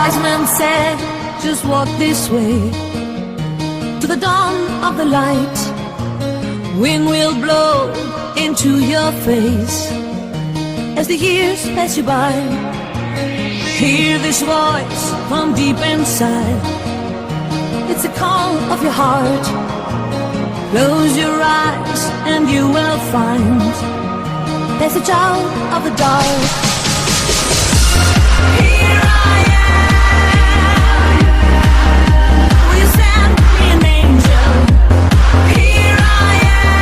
Wise man said, just walk this way to the dawn of the light. Wind will blow into your face as the years pass you by. Hear this voice from deep inside. It's a call of your heart. Close your eyes and you will find passage out of the dark. Here I am. Will you send me an angel? Here I am.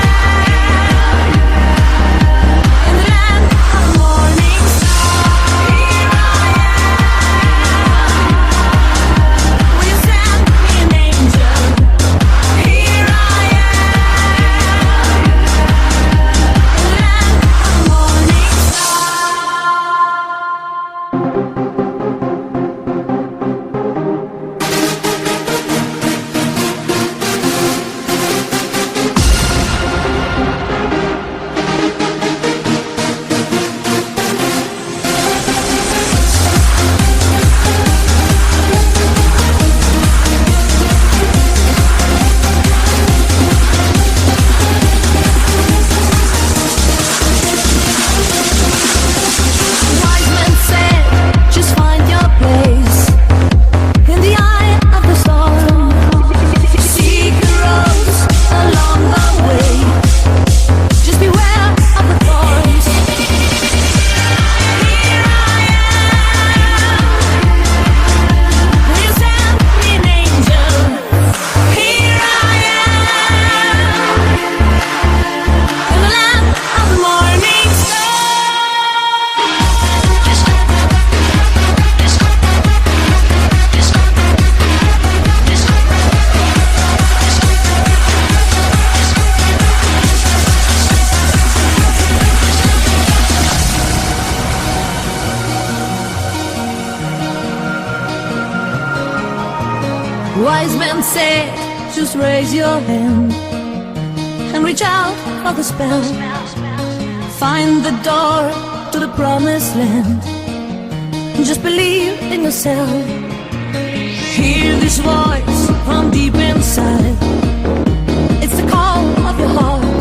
In the land of the morning star. Here I am. Will you send me an angel? Here I am. In the land of the morning star. Wise men said, just find your place in the eye of the storm. Seek the roads along the way. Just beware of the thorns. Here I am. Will you send me an angel? Here I am. In the land of the morning star. Wise men said, just raise your hand and reach out for the spell. Find the door to the promised land and just believe in yourself. Hear this voice from deep inside. It's the call of your heart.